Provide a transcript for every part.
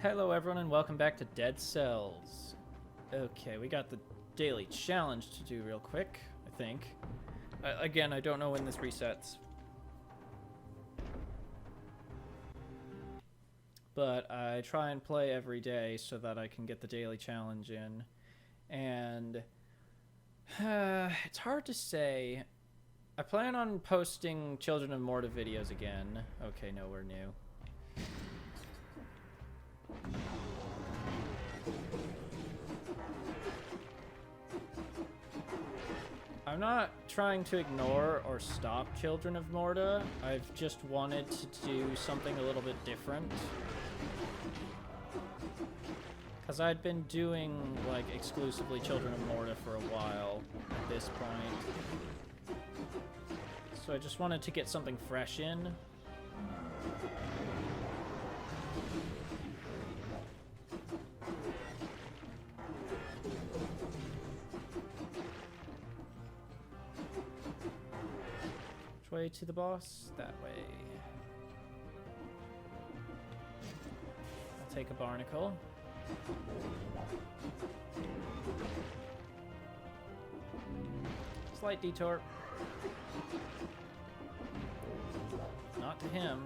Hello everyone and welcome back to Dead Cells. Okay, we got the daily challenge to do real quick, I think. Again, I don't know when this resets. But I try and play every day so that I can get the daily challenge in. And it's hard to say. I plan on posting Children of Morta videos again. Okay, nowhere new. I'm not trying to ignore or stop Children of Morta. I've just wanted to do something a little bit different. Because I'd been doing, like, exclusively Children of Morta for a while at this point. So I just wanted to get something fresh in. Way to the boss? That way. I'll take a barnacle. Slight detour. Not to him.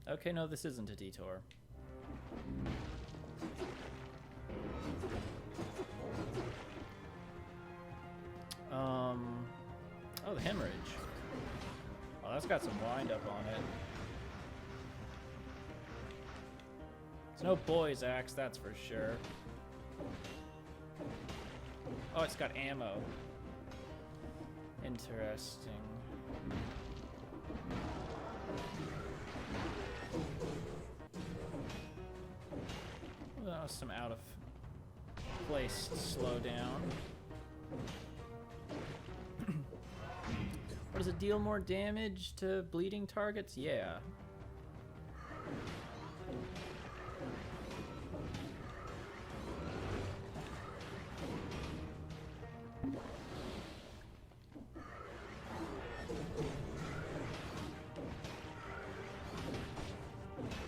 Okay, no, this isn't a detour. Oh, the hemorrhage. Oh, that's got some wind up on it. It's no boy's axe, that's for sure. Oh, it's got ammo. Interesting. That was some out of place slow down. What does it deal more damage to bleeding targets? Yeah.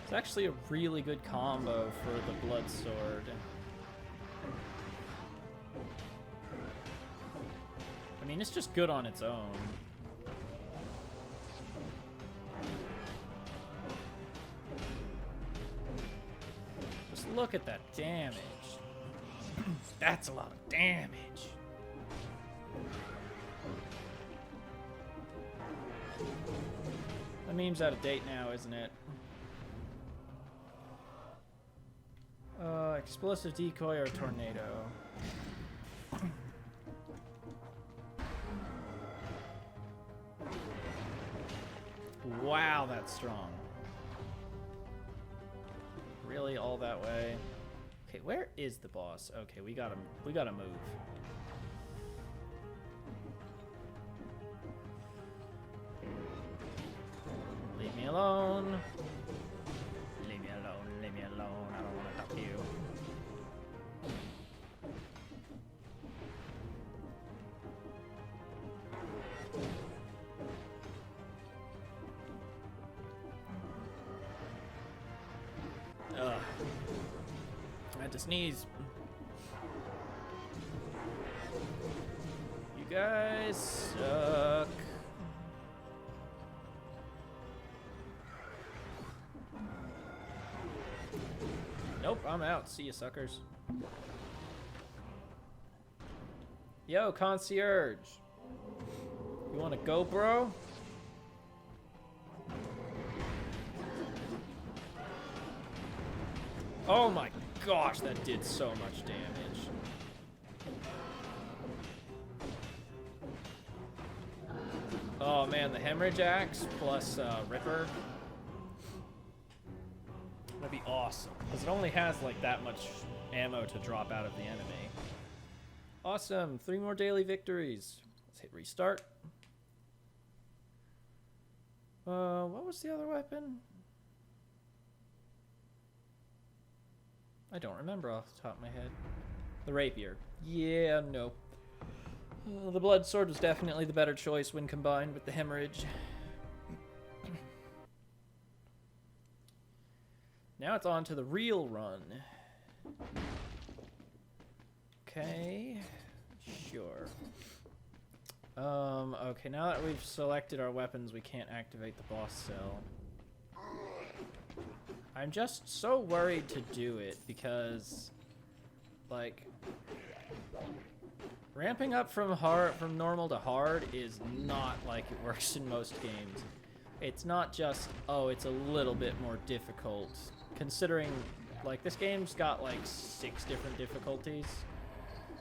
It's actually a really good combo for the blood sword. I mean, it's just good on its own. Just look at that damage. That's a lot of damage. The meme's out of date now, isn't it? Explosive decoy or tornado? Wow, that's strong. Really, all that way? Okay, where is the boss? Okay, we gotta move. Leave me alone. Leave me alone. Leave me alone. I don't want to talk to you. I had to sneeze. You guys suck. Nope, I'm out. See you, suckers. Yo, concierge. You want to go, bro? Oh my gosh, that did so much damage. Oh man, the hemorrhage axe plus Ripper. That'd be awesome. Because it only has like that much ammo to drop out of the enemy. Awesome, 3 more daily victories. Let's hit restart. What was the other weapon? I don't remember off the top of my head. The rapier. Yeah, no. The blood sword was definitely the better choice when combined with the hemorrhage. Now it's on to the real run. Okay, sure. Okay, now that we've selected our weapons, we can't activate the boss cell. I'm just so worried to do it because, like, ramping up from normal to hard is not like it works in most games. It's not just, oh, it's a little bit more difficult, considering, like, this game's got like 6 different difficulties.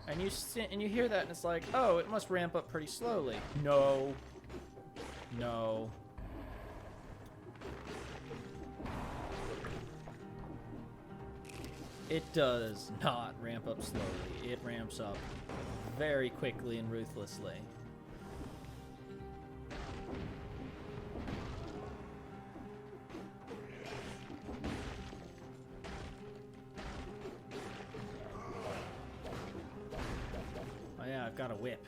And you hear that and it's like, oh, it must ramp up pretty slowly. No. No. It does not ramp up slowly. It ramps up very quickly and ruthlessly. Oh yeah, I've got a whip.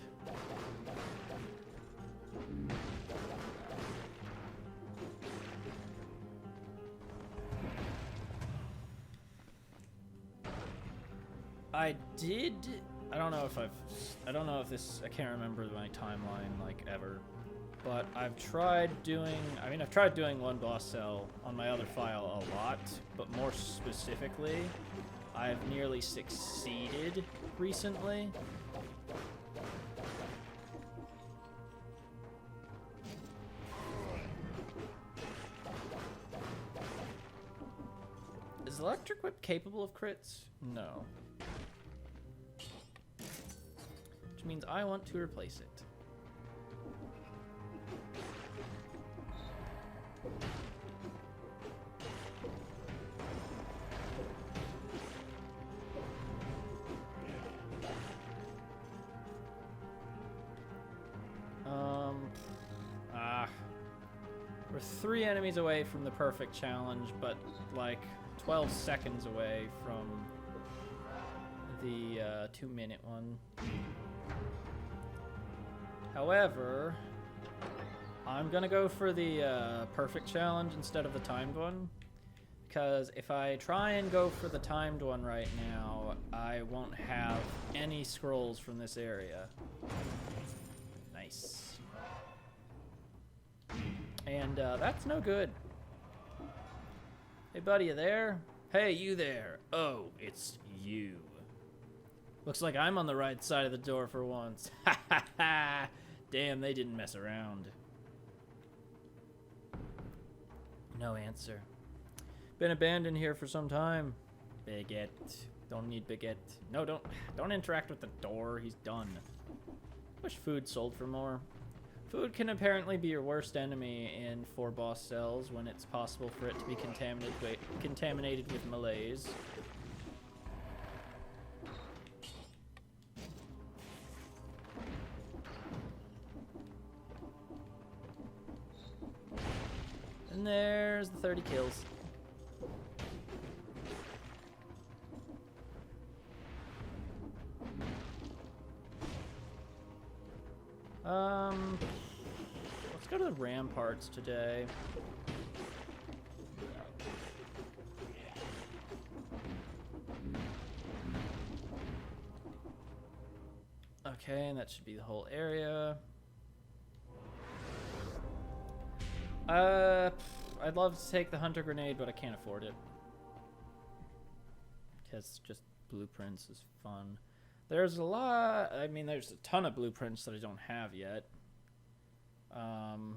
I don't know if I can't remember my timeline, like, ever. But I've tried doing one boss cell on my other file a lot, but more specifically, I've nearly succeeded recently. Is Electric Whip capable of crits? No. Which means I want to replace it. We're 3 enemies away from the perfect challenge, but like 12 seconds away from the 2-minute one. However, I'm gonna go for the perfect challenge instead of the timed one, because if I try and go for the timed one right now, I won't have any scrolls from this area. Nice. And that's no good. Hey buddy, you there? Hey, you there. Oh, it's you. Looks like I'm on the right side of the door for once. Ha ha ha! Damn, they didn't mess around. No answer. Been abandoned here for some time. Baguette. Don't need Baguette. No, don't interact with the door. He's done. Wish food sold for more. Food can apparently be your worst enemy in 4 boss cells when it's possible for it to be contaminated with malaise. And there's the 30 kills. Let's go to the ramparts today. Okay, and that should be the whole area. I'd love to take the hunter grenade, but I can't afford it. Because just blueprints is fun. There's a lot, I mean, there's a ton of blueprints that I don't have yet. Ooh.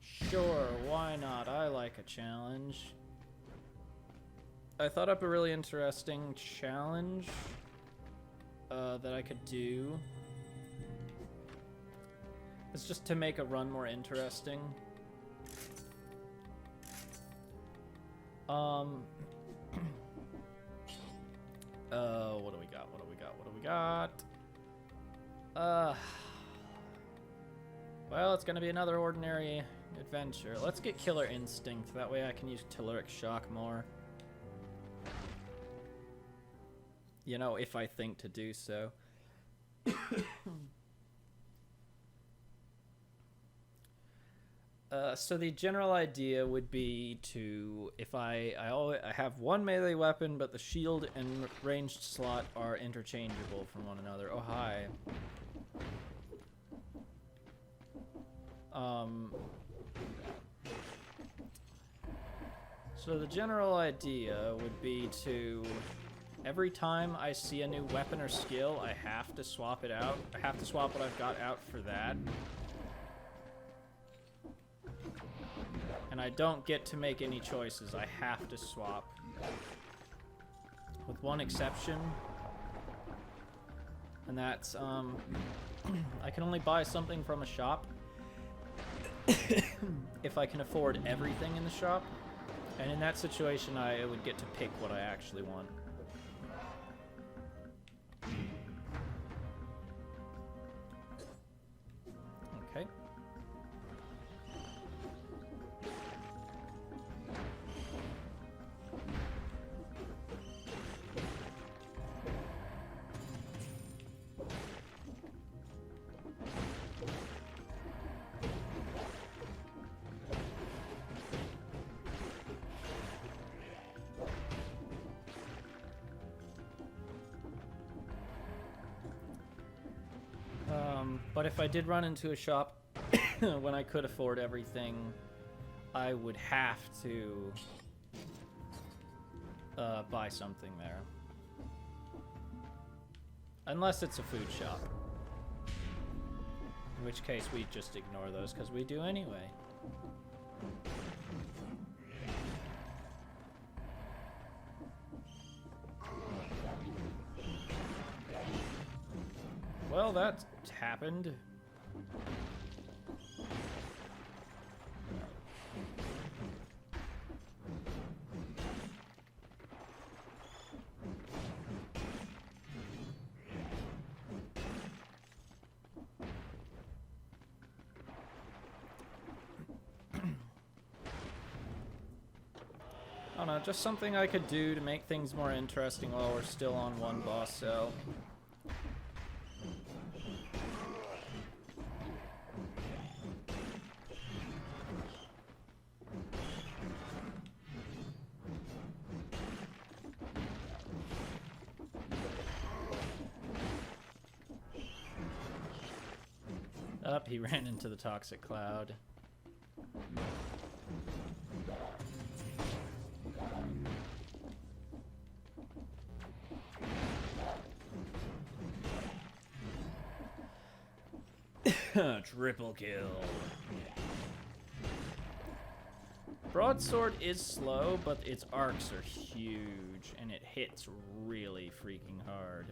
Sure, why not? I like a challenge. I thought up a really interesting challenge that I could do. It's just to make a run more interesting. What do we got? What do we got? What do we got? Well, it's gonna be another ordinary adventure. Let's get Killer Instinct. That way I can use Telluric Shock more. You know, if I think to do so. So the general idea would be to, if I have one melee weapon, but the shield and ranged slot are interchangeable from one another. Oh, hi. So the general idea would be to, every time I see a new weapon or skill, I have to swap it out. I have to swap what I've got out for that. And I don't get to make any choices. I have to swap. With one exception. And that's, I can only buy something from a shop if I can afford everything in the shop. And in that situation, I would get to pick what I actually want. Okay. But if I did run into a shop when I could afford everything, I would have to buy something there. Unless it's a food shop. In which case we just ignore those because we do anyway. Well, that happened. I don't know, just something I could do to make things more interesting while we're still on one boss cell. Up, he ran into the toxic cloud. Triple kill. Broadsword is slow, but its arcs are huge, and it hits really freaking hard.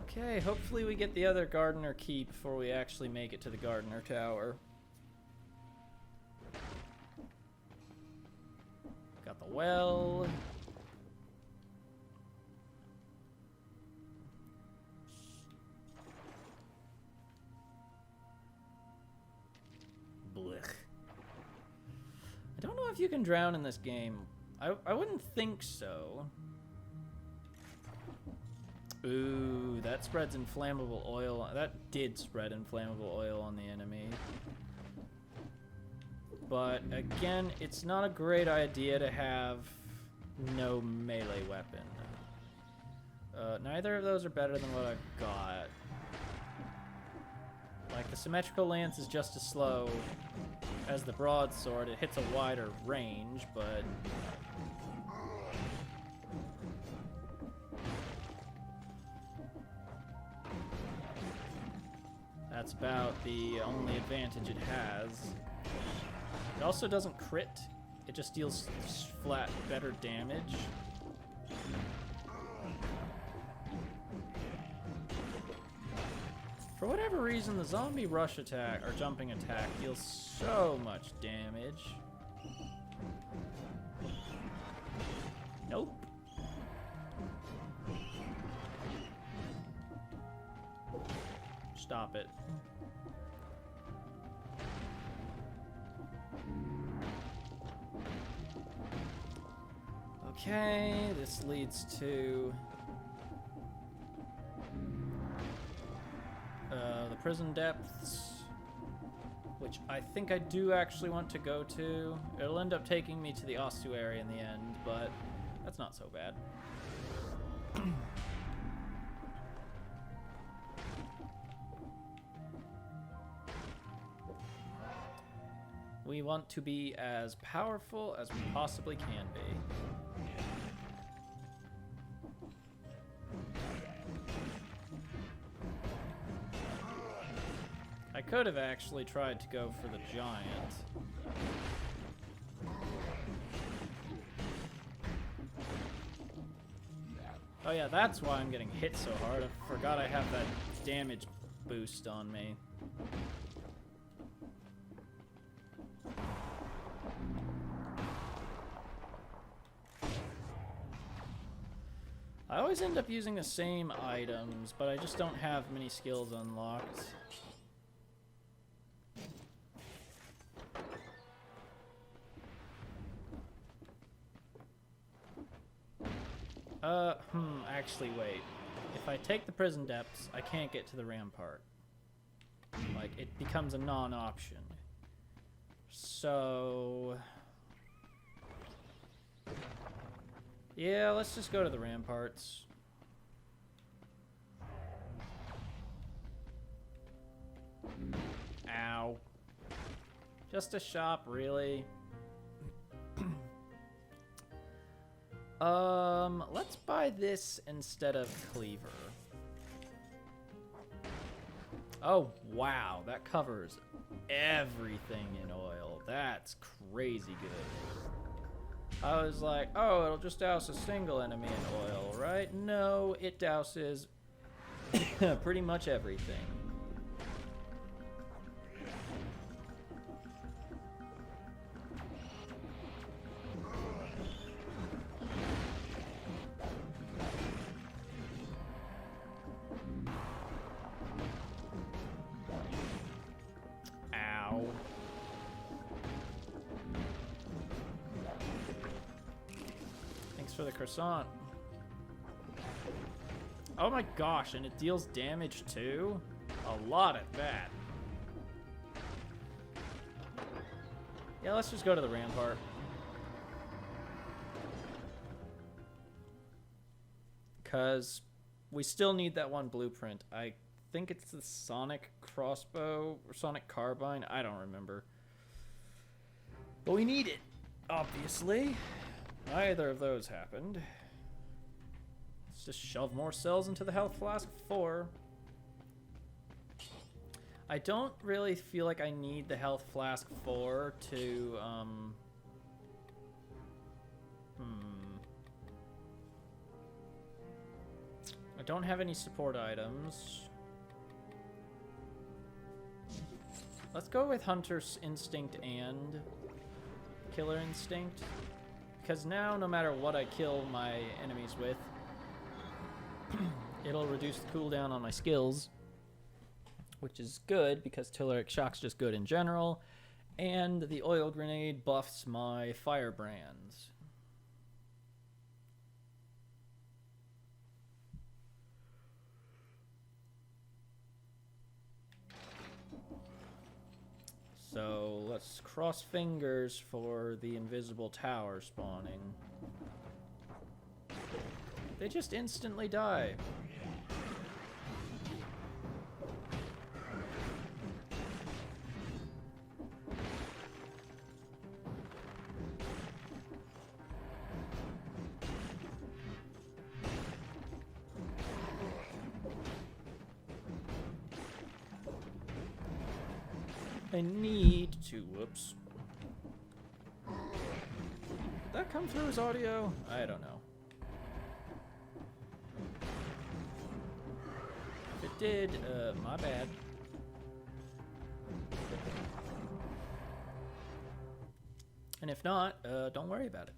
Okay, hopefully we get the other Gardener key before we actually make it to the Gardener Tower. Got the well. Blech. I don't know if you can drown in this game. I wouldn't think so. Ooh, that spreads inflammable oil. That did spread inflammable oil on the enemy. But again, it's not a great idea to have no melee weapon. Neither of those are better than what I've got. Like, the symmetrical lance is just as slow as the broadsword. It hits a wider range, but that's about the only advantage it has. It also doesn't crit. It just deals flat better damage. For whatever reason, the zombie rush attack, or jumping attack, deals so much damage. Nope. stop it. Okay, this leads to the prison depths, which I think I do actually want to go to. It'll end up taking me to the ossuary in the end, but that's not so bad. We want to be as powerful as we possibly can be. I could have actually tried to go for the giant. Oh yeah, that's why I'm getting hit so hard. I forgot I have that damage boost on me. I always end up using the same items, but I just don't have many skills unlocked. Actually, wait. If I take the prison depths, I can't get to the rampart. Like, it becomes a non-option. So... yeah, let's just go to the ramparts. Ow. Just a shop, really? Let's buy this instead of Cleaver. Oh, wow, that covers everything in oil. That's crazy good. I was like, oh, it'll just douse a single enemy in oil, right? No, it douses pretty much everything. Ow. Thanks for the croissant. Oh my gosh, and it deals damage too? A lot at that. Yeah, let's just go to the rampart. Because we still need that one blueprint. I think it's the Sonic crossbow or Sonic carbine. I don't remember. But we need it, obviously. Neither of those happened. Let's just shove more cells into the health flask 4. I don't really feel like I need the health flask 4 to, I don't have any support items. Let's go with Hunter's Instinct and Killer Instinct. Because now, no matter what I kill my enemies with, it'll reduce the cooldown on my skills. Which is good, because Telluric Shock's just good in general. And the Oil Grenade buffs my Firebrands. So let's cross fingers for the invisible tower spawning. They just instantly die. I need to, whoops. Did that come through as audio? I don't know. If it did, my bad. And if not, don't worry about it.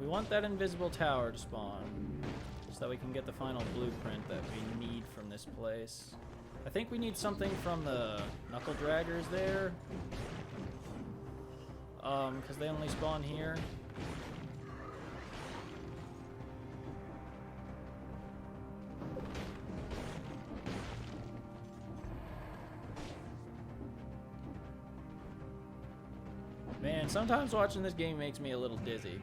We want that invisible tower to spawn, so that we can get the final blueprint that we need from this place. I think we need something from the knuckle draggers there, because they only spawn here. Man, sometimes watching this game makes me a little dizzy.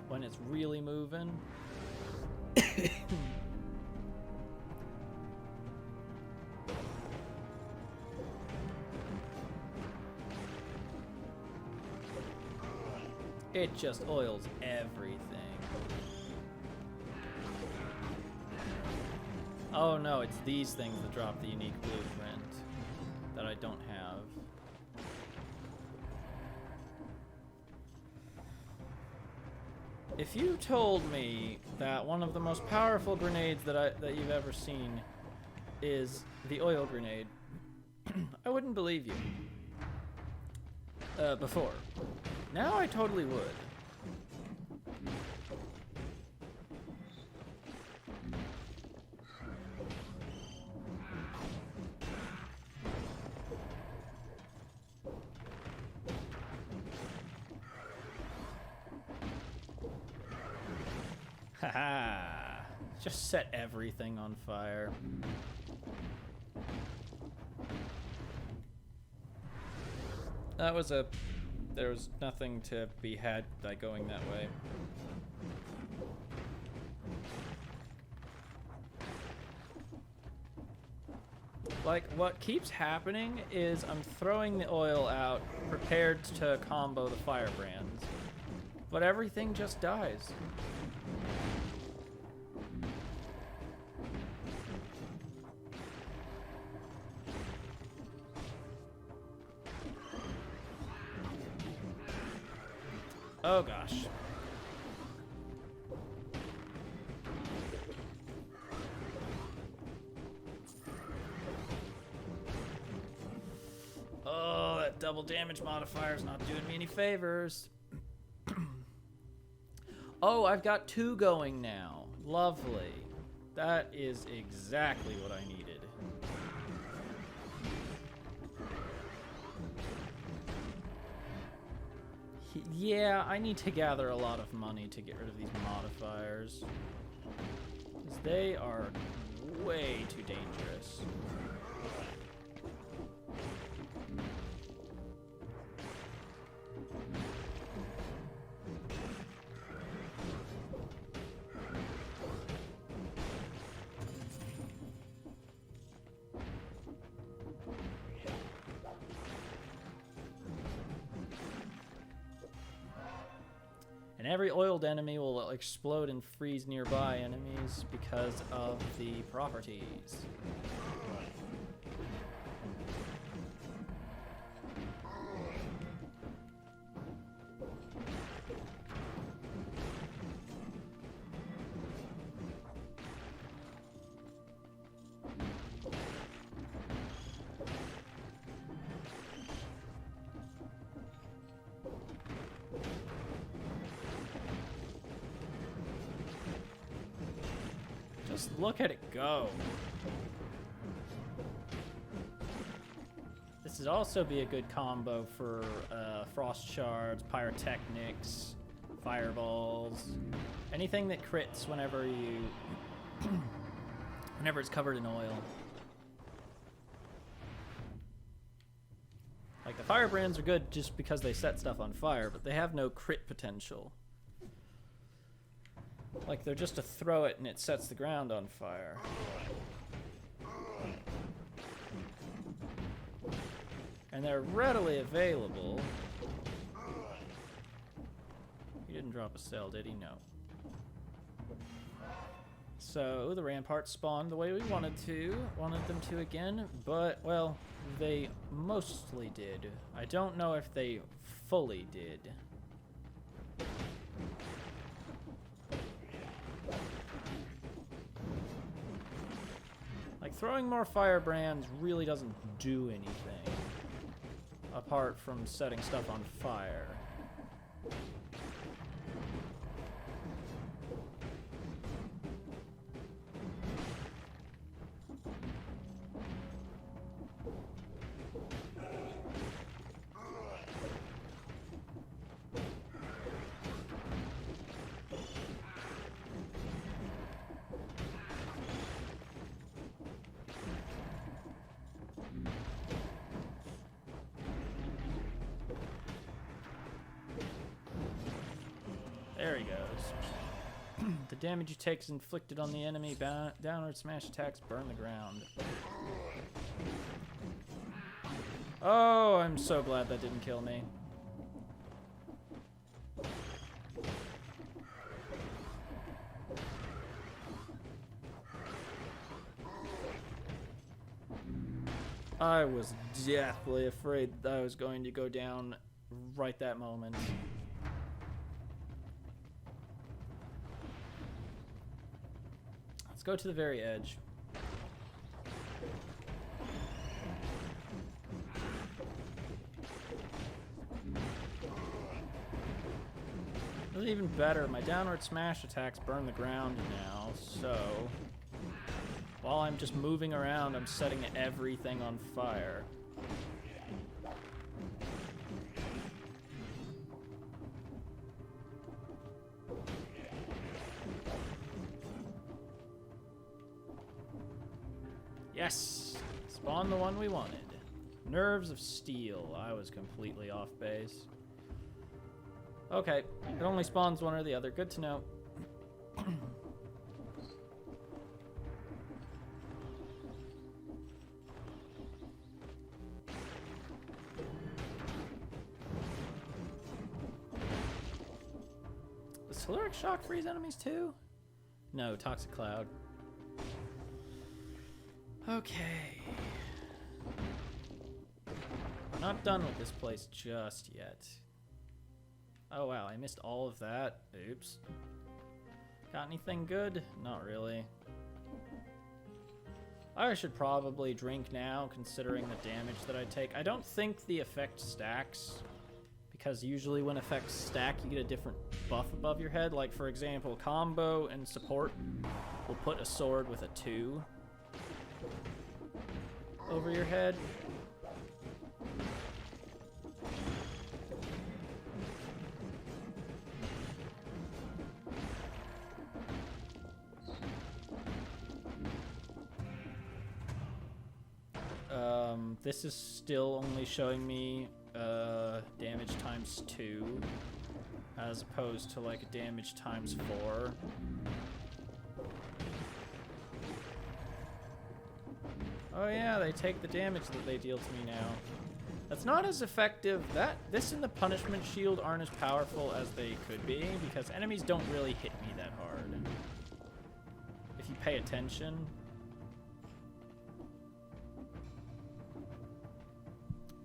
When it's really moving. It just oils everything. Oh no, it's these things that drop the unique blueprint that I don't have. If you told me that one of the most powerful grenades that you've ever seen is the oil grenade, I wouldn't believe you. Before. Now I totally would. Haha. Just set everything on fire. That was a... There was nothing to be had by going that way. Like, what keeps happening is I'm throwing the oil out, prepared to combo the firebrands, but everything just dies. Oh gosh. Oh, that double damage modifier is not doing me any favors. Oh, I've got 2 going now. Lovely. That is exactly what I needed. Yeah, I need to gather a lot of money to get rid of these modifiers, because they are way too dangerous. And every oiled enemy will explode and freeze nearby enemies because of the properties. Just look at it go. This would also be a good combo for frost shards, pyrotechnics, fireballs, anything that crits whenever you, whenever it's covered in oil. Like the firebrands are good just because they set stuff on fire, but they have no crit potential. Like, they're just to throw it and it sets the ground on fire. And they're readily available. He didn't drop a cell, did he? No. So, the ramparts spawned the way we wanted them to again, but, well, they mostly did. I don't know if they fully did. Like, throwing more firebrands really doesn't do anything. apart from setting stuff on fire. There he goes. The damage you take is inflicted on the enemy. Downward smash attacks burn the ground. Oh, I'm so glad that didn't kill me. I was deathly afraid that I was going to go down right that moment. Let's go to the very edge. Even better, my downward smash attacks burn the ground now, so while I'm just moving around, I'm setting everything on fire. Yes! Spawn the one we wanted. Nerves of Steel. I was completely off base. Okay, it only spawns one or the other. Good to know. Does Telluric Shock freeze enemies too? No, Toxic Cloud. Okay. Not done with this place just yet. Oh wow, I missed all of that. Oops. Got anything good? Not really. I should probably drink now, considering the damage that I take. I don't think the effect stacks, because usually when effects stack, you get a different buff above your head. Like, for example, combo and support will put a sword with a 2 over your head. This is still only showing me damage times 2 as opposed to like damage times 4. Oh yeah, they take the damage that they deal to me now. That's not as effective. This and the punishment shield aren't as powerful as they could be because enemies don't really hit me that hard. If you pay attention.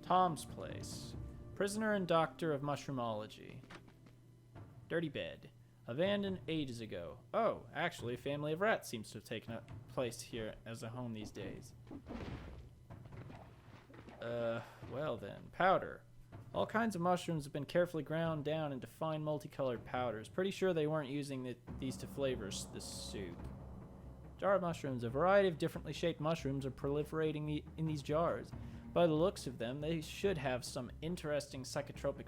Tom's place. Prisoner and doctor of mushroomology. Dirty bed. Abandoned ages ago. Oh, actually, a family of rats seems to have taken up place here as a home these days. Well then. Powder. All kinds of mushrooms have been carefully ground down into fine multicolored powders. Pretty sure they weren't using these to flavor this soup. Jar of mushrooms. A variety of differently shaped mushrooms are proliferating in these jars. By the looks of them, they should have some interesting psychotropic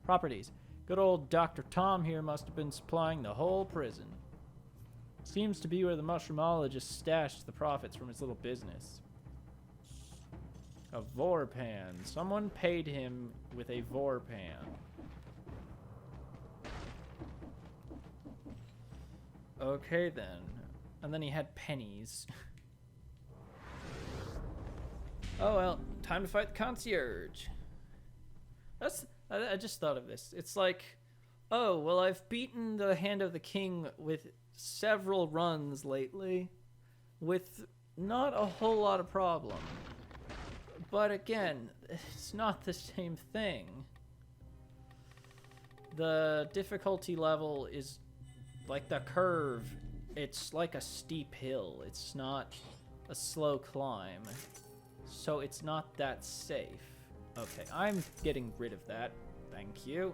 properties. Good old Dr. Tom here must have been supplying the whole prison. Seems to be where the mushroomologist stashed the profits from his little business. A Vorpan. Someone paid him with a Vorpan. Okay then. And then he had pennies. Oh well, time to fight the concierge. I just thought of this. It's like, oh, well, I've beaten the Hand of the King with several runs lately, with not a whole lot of problem. But again, it's not the same thing. The difficulty level is like the curve. It's like a steep hill. It's not a slow climb. So it's not that safe. Okay, I'm getting rid of that. Thank you.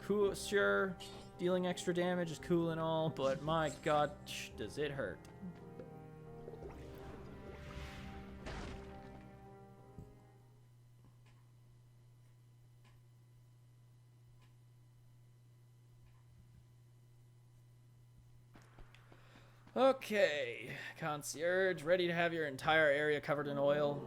Cool, sure. Dealing extra damage is cool and all, but my god, does it hurt. Okay, concierge, ready to have your entire area covered in oil.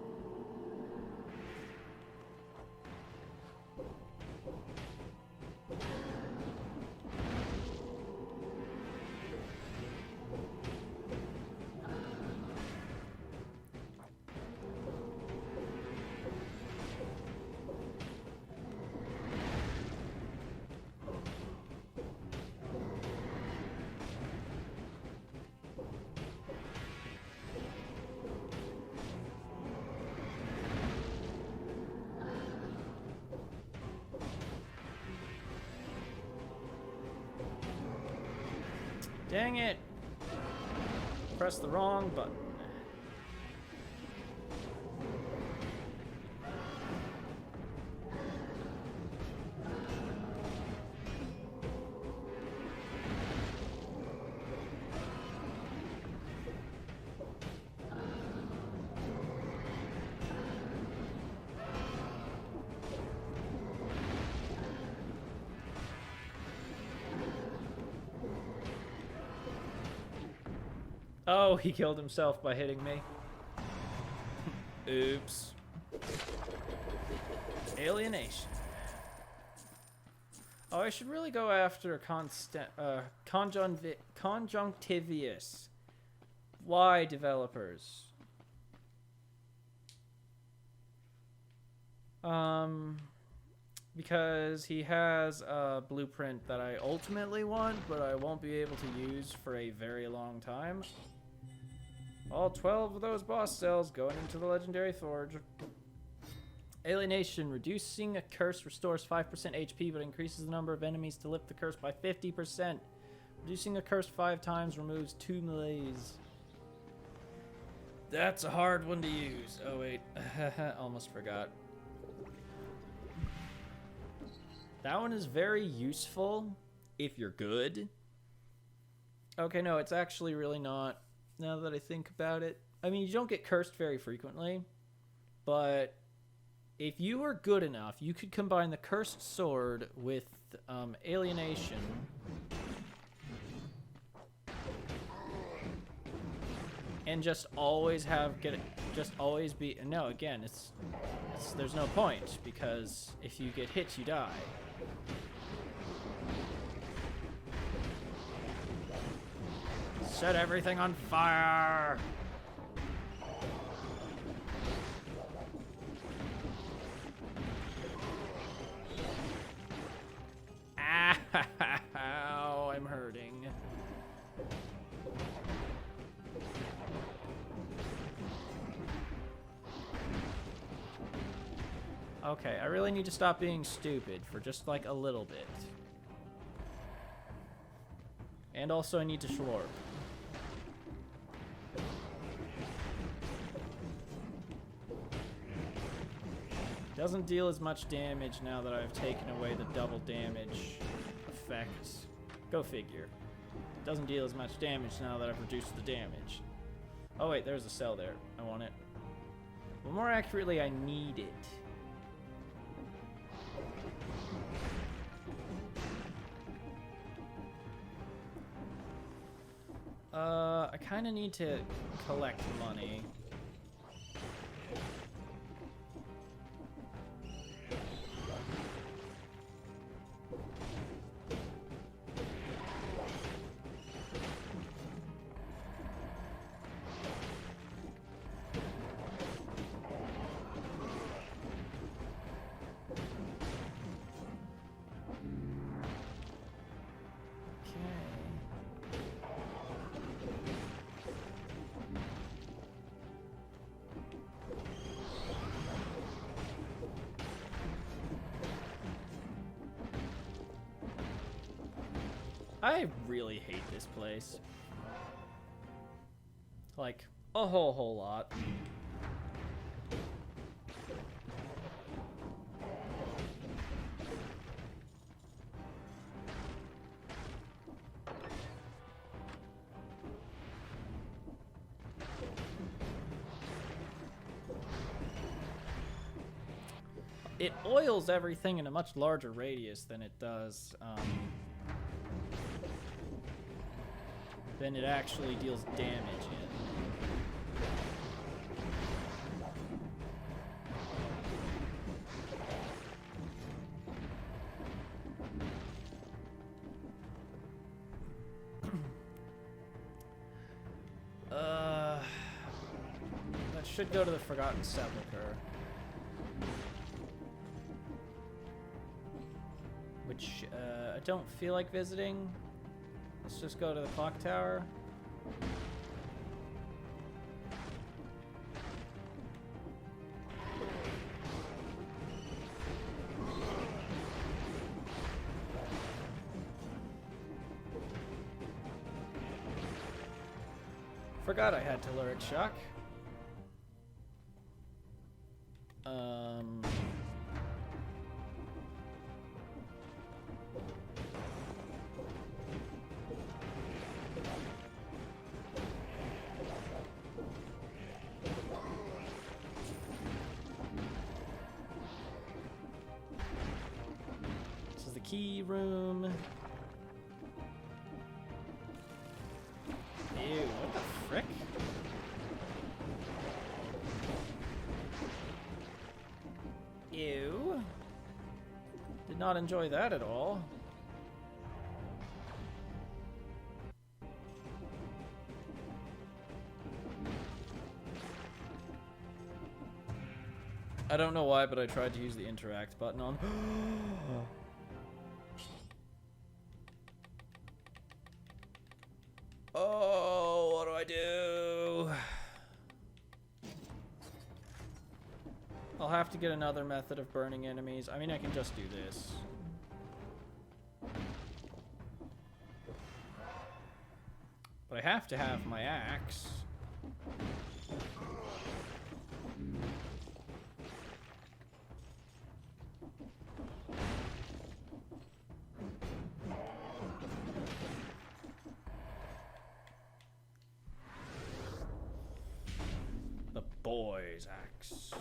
Dang it! Press the wrong button. Oh, he killed himself by hitting me. Oops. Alienation. Oh, I should really go after Conjunctivius. Why, developers? Because he has a blueprint that I ultimately want, but I won't be able to use for a very long time. All 12 of those boss cells going into the Legendary Forge. Alienation. Reducing a curse restores 5% HP, but increases the number of enemies to lift the curse by 50%. Reducing a curse 5 times removes 2 melees. That's a hard one to use. Oh, wait. Almost forgot. That one is very useful if you're good. Okay, no, it's actually really not. Now that I think about it, I mean, you don't get cursed very frequently, but if you are good enough, you could combine the cursed sword with alienation. And just always always be, no, again, there's no point, because if you get hit, you die. Set everything on fire! Ow, I'm hurting. Okay, I really need to stop being stupid for just like a little bit. And also I need to slurp. Doesn't deal as much damage now that I've taken away the double damage effect. Go figure. Doesn't deal as much damage now that I've reduced the damage. Oh wait, there's a cell there. I want it. Well, more accurately, I need it. I kind of need to collect money. I really hate this place. Like, a whole lot. it oils everything in a much larger radius than it does, than it actually deals damage in. That should go to the Forgotten Sepulchre. Which, I don't feel like visiting. Let's just go to the clock tower. Forgot I had Telluric Shock. This is the key room. Ew, what the frick? Ew. Did not enjoy that at all. I don't know why, but I tried to use the interact button on. Oh, what do I do? I'll have to get another method of burning enemies. I mean, I can just do this. But I have to have my axe. The boy's axe.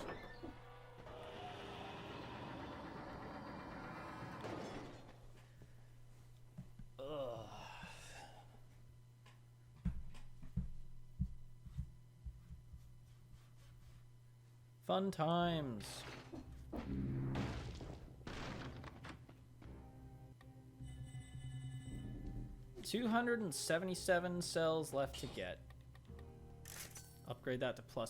Fun times. $277 cells left to get. Upgrade that to ++.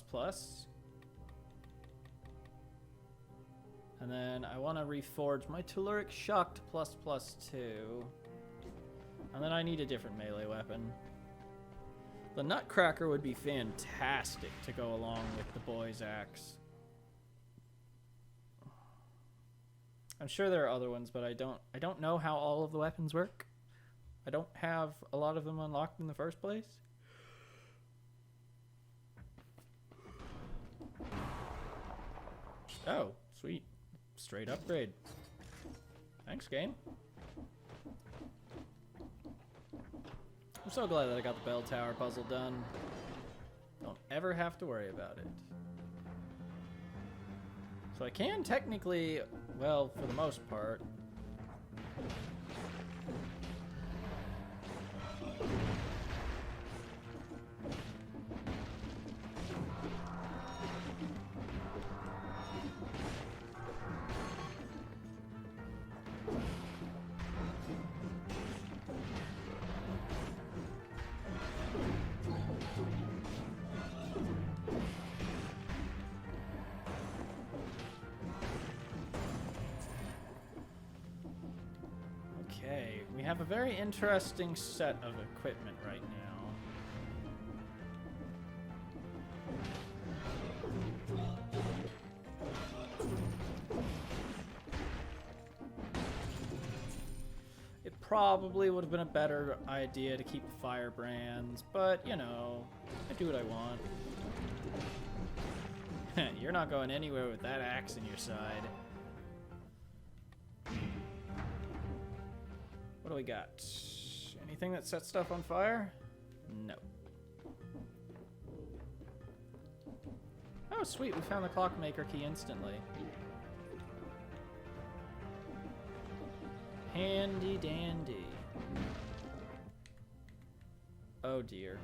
And then I want to reforge my Telluric Shock to ++2. And then I need a different melee weapon. The Nutcracker would be fantastic to go along with the boy's axe. I'm sure there are other ones, but I don't know how all of the weapons work. I don't have a lot of them unlocked in the first place. Oh, sweet. Straight upgrade. Thanks, game. I'm so glad that I got the bell tower puzzle done. Don't ever have to worry about it. So I can technically, well, for the most part, we have a very interesting set of equipment right now. It probably would have been a better idea to keep firebrands, but you know, I do what I want. You're not going anywhere with that axe in your side. What do we got? Anything that sets stuff on fire? No. Oh, sweet. We found the clockmaker key instantly. Handy dandy. Oh dear.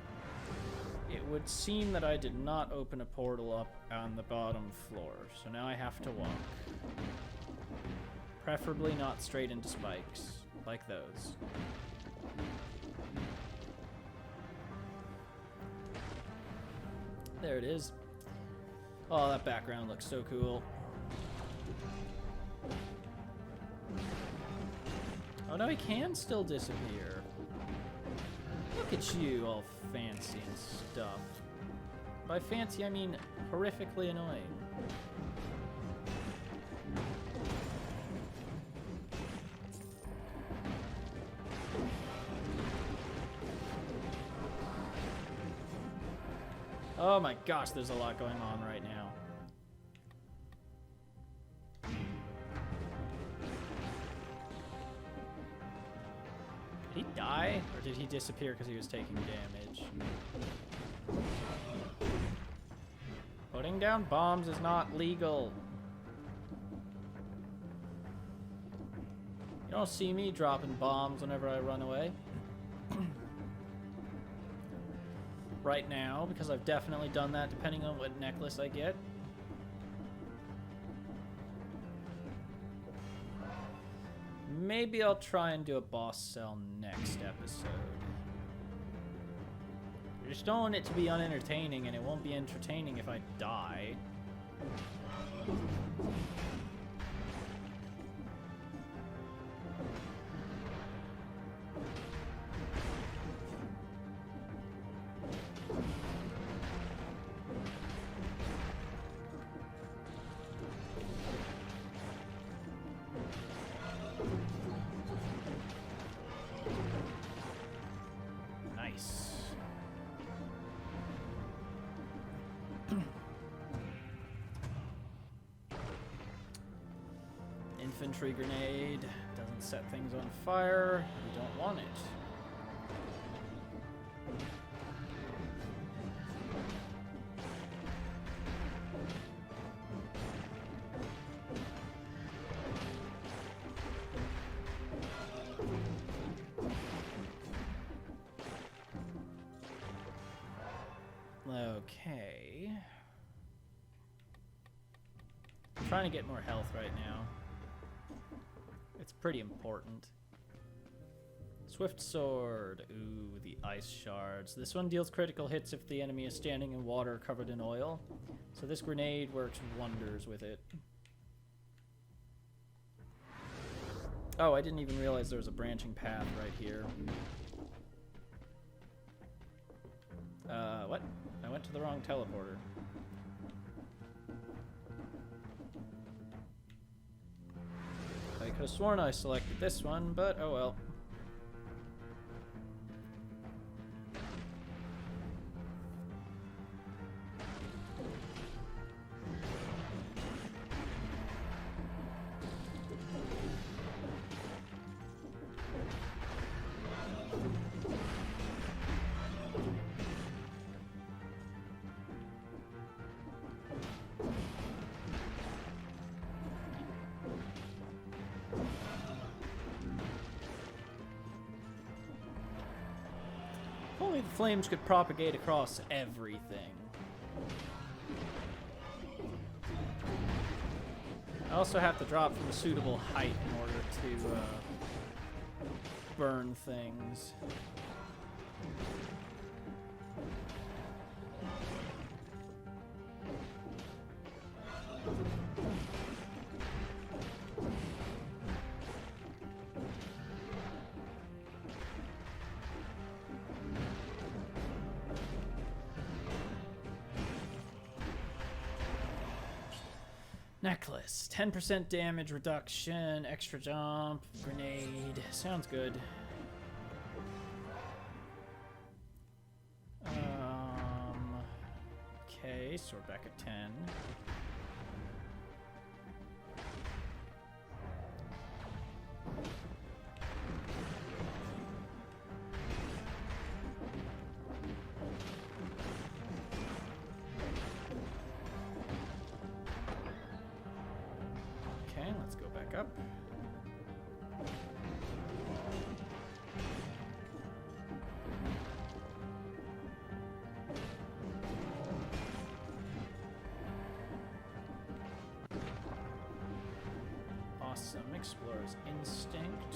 It would seem that I did not open a portal up on the bottom floor, so now I have to walk. Preferably not straight into spikes, like those. There it is. Oh, that background looks so cool. Oh no, he can still disappear. Look at you, all fancy and stuff. By fancy, I mean horrifically annoying. Oh my gosh, there's a lot going on right now. Did he die? Or did he disappear because he was taking damage? Putting down bombs is not legal. You don't see me dropping bombs whenever I run away. Right now, because I've definitely done that depending on what necklace I get. Maybe I'll try and do a boss cell next episode. I just don't want it to be unentertaining, and it won't be entertaining if I die. Infantry grenade doesn't set things on fire. We don't want it. Okay. I'm trying to get more health right now. It's pretty important. Swift sword. Ooh, the ice shards. This one deals critical hits if the enemy is standing in water covered in oil. So this grenade works wonders with it. Oh, I didn't even realize there was a branching path right here. What? I went to the wrong teleporter. I could have sworn I selected this one, but oh well. Only the flames could propagate across everything. I also have to drop from a suitable height in order to burn things. Necklace, 10% damage reduction, extra jump, grenade. Sounds good. Okay, so we're back at 10. Okay, let's go back up. Explorer's Instinct.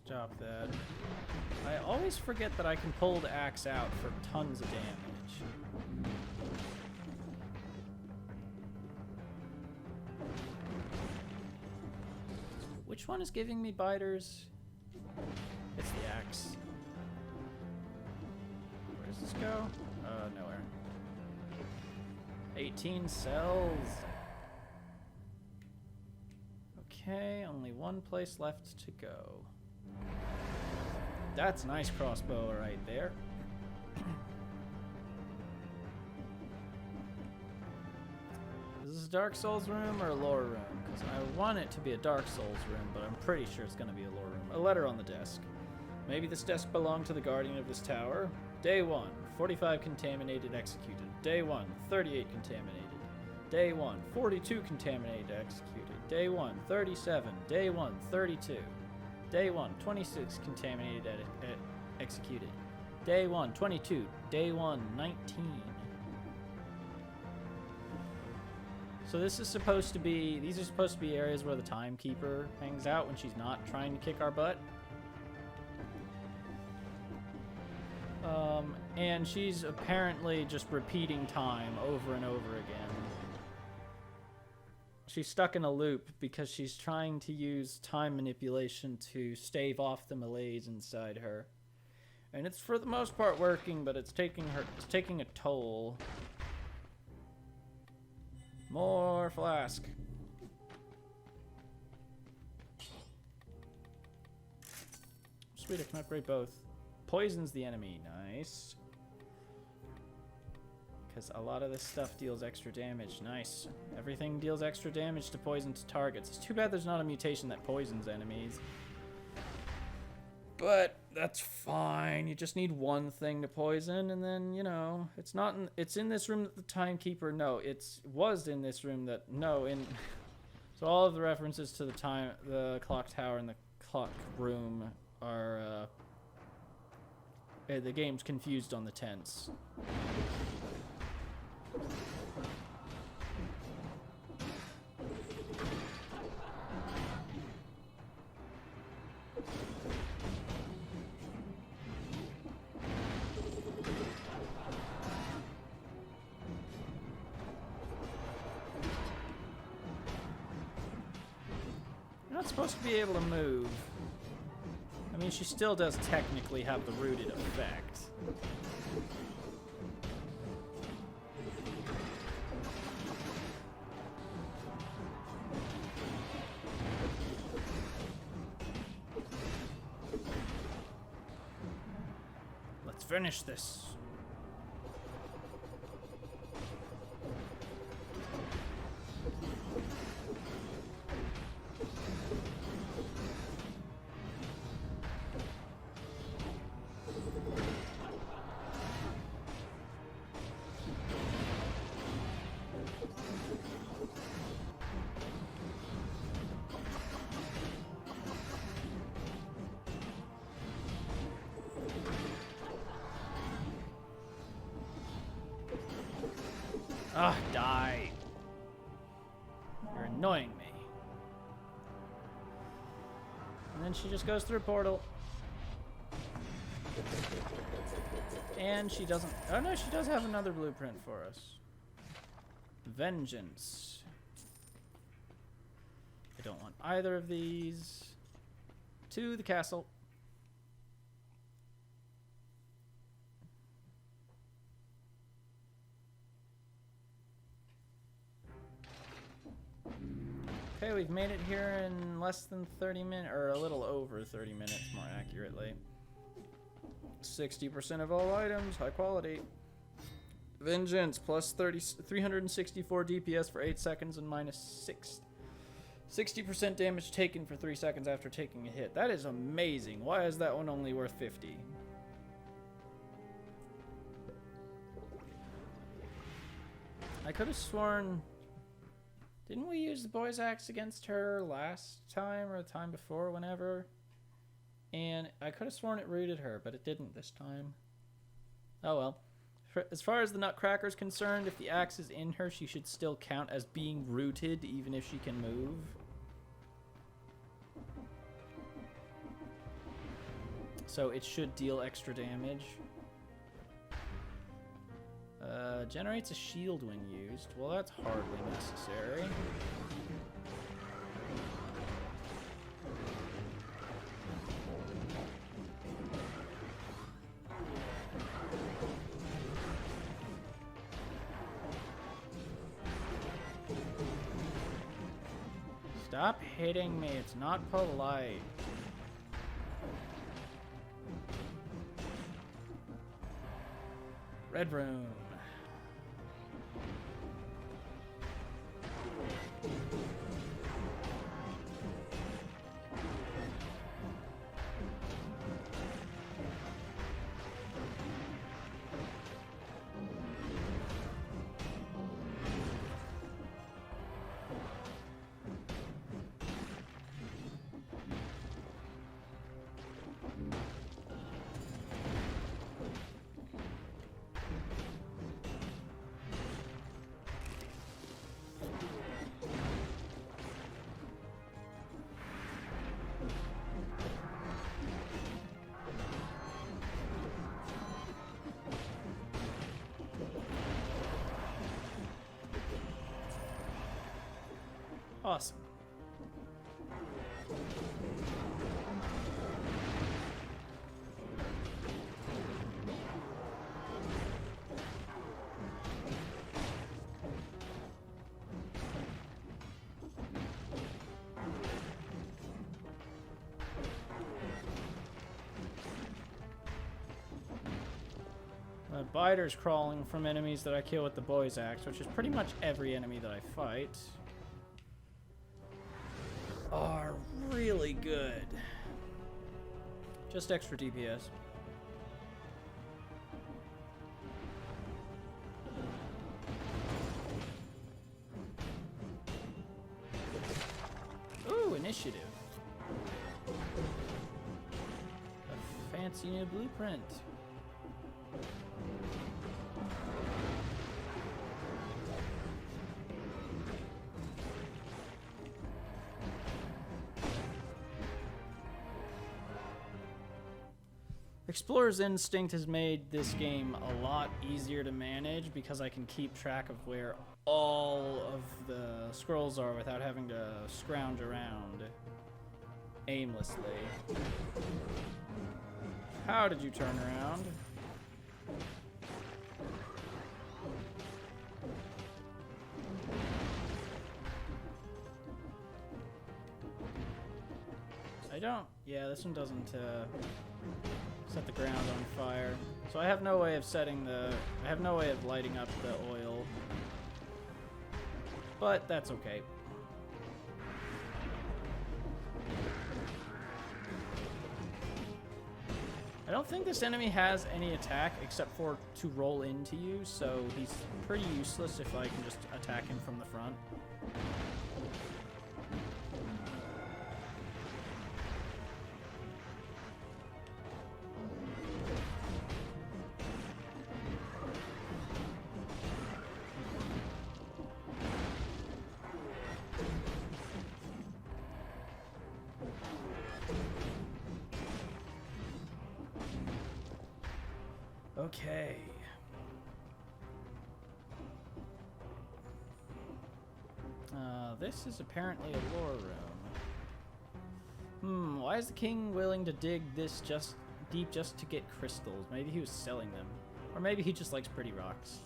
Stop that. I always forget that I can pull the axe out for tons of damage. Which one is giving me biters? It's the axe. Where does this go? Nowhere. 18 cells. Okay, only one place left to go. That's a nice crossbow right there. Is this a Dark Souls room or a lore room? Because I want it to be a Dark Souls room, but I'm pretty sure it's going to be a lore room. A letter on the desk. Maybe this desk belonged to the guardian of this tower. Day 1, 45 contaminated executed. Day 1, 38 contaminated. Day 1, 42 contaminated executed. Day 1, 37. Day 1, 32. Day 1, 26 contaminated executed. Day 1, 22. Day 1, 19. So this is supposed to be, these are supposed to be areas where the timekeeper hangs out when she's not trying to kick our butt. And she's apparently just repeating time over and over again. She's stuck in a loop because she's trying to use time manipulation to stave off the malaise inside her. And it's for the most part working, but it's taking a toll. More flask. Sweet, I can upgrade both. Poisons the enemy, nice. Because a lot of this stuff deals extra damage, nice. Everything deals extra damage to poisoned targets. It's too bad there's not a mutation that poisons enemies. But that's fine. You just need one thing to poison, and then, you know, it's not in, it's in this room that the timekeeper, no, was in this room that, no, in, so all of the references to the clock tower and the clock room are, the game's confused on the tense. You're not supposed to be able to move. I mean, she still does technically have the rooted effect. Let's finish this. Ugh, die. You're annoying me. And then she just goes through a portal. And she doesn't... Oh no, she does have another blueprint for us. Vengeance. I don't want either of these. To the castle. Okay, we've made it here in less than 30 minutes, or a little over 30 minutes, more accurately. 60% of all items, high quality. Vengeance, plus 364 DPS for 8 seconds and minus 60% damage taken for 3 seconds after taking a hit. That is amazing. Why is that one only worth 50? I could have sworn... Didn't we use the boy's axe against her last time or the time before, whenever? And I could have sworn it rooted her, but it didn't this time. Oh well. As far as the Nutcracker is concerned, if the axe is in her, she should still count as being rooted, even if she can move. So it should deal extra damage. Generates a shield when used. Well, that's hardly necessary. Stop hitting me. It's not polite. Red room. Awesome. Biters crawling from enemies that I kill with the boy's axe, which is pretty much every enemy that I fight, are really good. Just extra DPS. Ooh, initiative. A fancy new blueprint. Explorer's Instinct has made this game a lot easier to manage because I can keep track of where all of the scrolls are without having to scrounge around aimlessly. How did you turn around? I don't... Yeah, this one doesn't... set the ground on fire. So I have no way of setting the... I have no way of lighting up the oil. But that's okay. I don't think this enemy has any attack except for to roll into you, so he's pretty useless if I can just attack him from the front. Okay. This is apparently a lore room. Why is the king willing to dig this deep just to get crystals? Maybe he was selling them. Or maybe he just likes pretty rocks.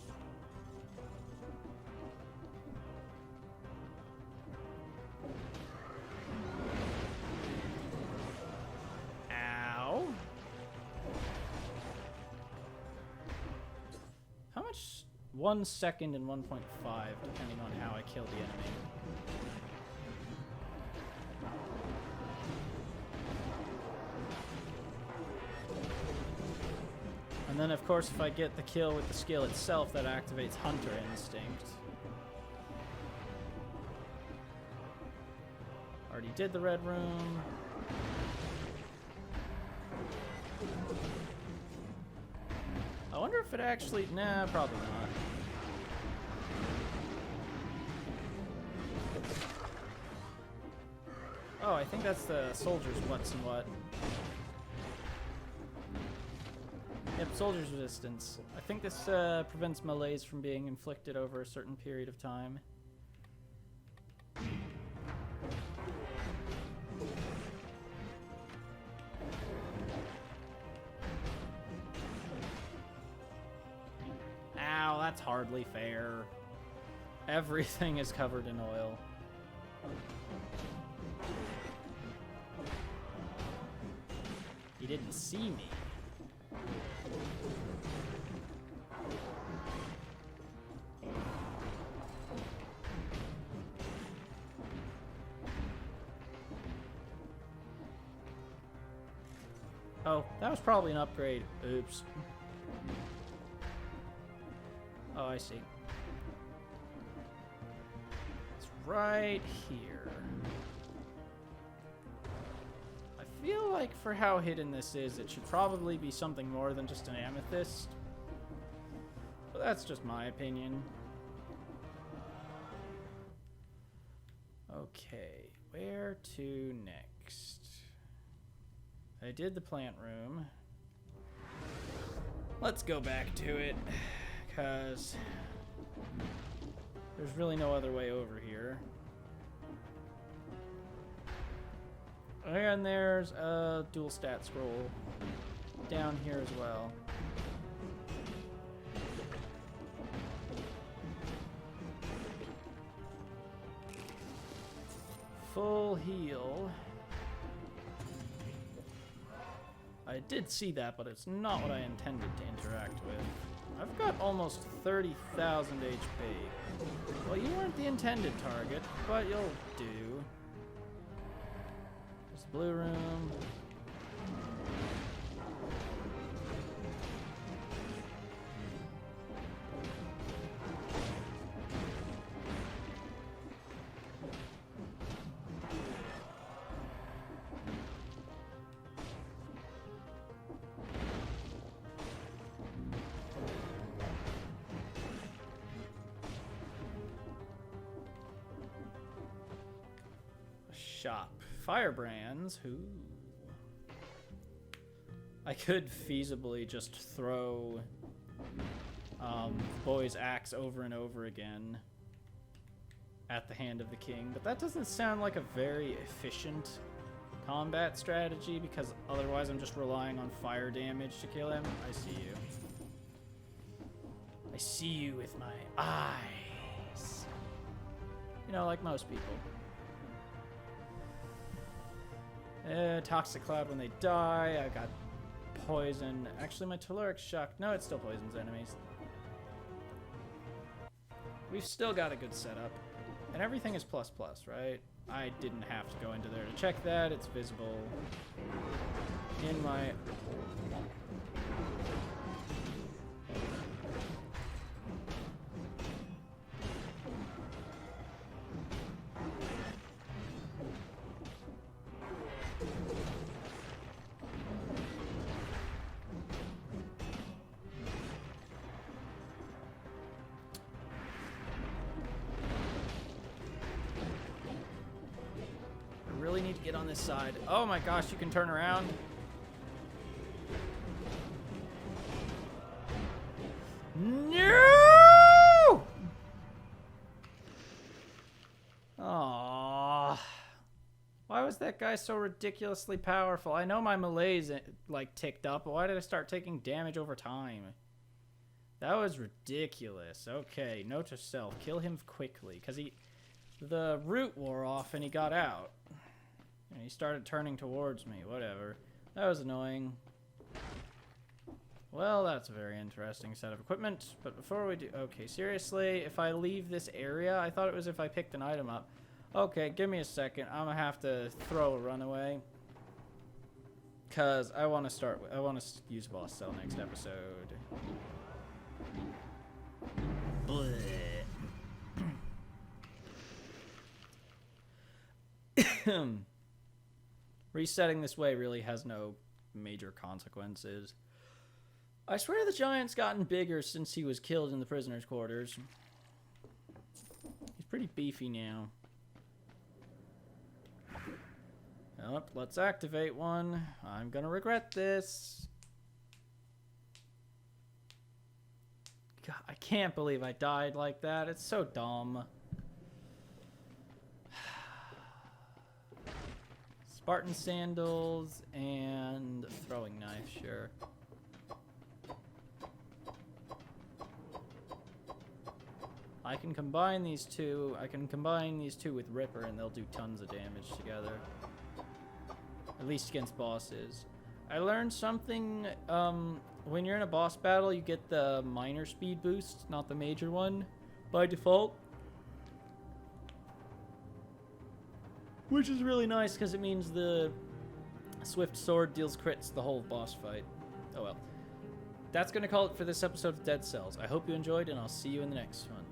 Ow. 1 second and 1.5, depending on how I kill the enemy. And then, of course, if I get the kill with the skill itself, that activates Hunter Instinct. already did the red room. I wonder if it actually... Nah, probably not. Oh, I think that's the soldier's what's and what. Yep, soldier's resistance. I think this prevents melees from being inflicted over a certain period of time. Ow, that's hardly fair. Everything is covered in oil. He didn't see me. Oh, that was probably an upgrade. Oops. Oh, I see. It's right here. I feel like for how hidden this is, it should probably be something more than just an amethyst. But that's just my opinion. Okay, where to next? I did the plant room. Let's go back to it, because there's really no other way over here. And there's a dual stat scroll down here as well. Full heal. I did see that, but it's not what I intended to interact with. I've got almost 30,000 HP. Well, you weren't the intended target, but you'll do. There's the blue room. Shop. Firebrands. Ooh. I could feasibly just throw Boy's axe over and over again at the hand of the king, but that doesn't sound like a very efficient combat strategy, because otherwise I'm just relying on fire damage to kill him. I see you. I see you with my eyes. You know, like most people. Toxic cloud when they die. I got poison. Actually, my telluric shock. No, it still poisons enemies. We've still got a good setup. And everything is plus plus, right? I didn't have to go into there to check that. It's visible in my... really need to get on this side. Oh my gosh, you can turn around. No! Aww. Why was that guy so ridiculously powerful? I know my melee's like ticked up, but why did I start taking damage over time? That was ridiculous. Okay, note to self. Kill him quickly, because the root wore off and he got out. And he started turning towards me. Whatever. That was annoying. Well, that's a very interesting set of equipment. But before we do... Okay, seriously, if I leave this area... I thought it was if I picked an item up. Okay, give me a second. I'm gonna have to throw a runaway. Because I want to start... I want to use boss cell next episode. Bleh. Resetting this way really has no major consequences. I swear the giant's gotten bigger since he was killed in the prisoner's quarters. He's pretty beefy now. Oh, let's activate one. I'm gonna regret this. God, I can't believe I died like that. It's so dumb. Spartan sandals and throwing knife, sure. I can combine these two. I can combine these two with Ripper and they'll do tons of damage together. At least against bosses. I learned something, when you're in a boss battle, you get the minor speed boost, not the major one, by default. Which is really nice, because it means the Swift Sword deals crits the whole boss fight. Oh well. That's going to call it for this episode of Dead Cells. I hope you enjoyed, and I'll see you in the next one.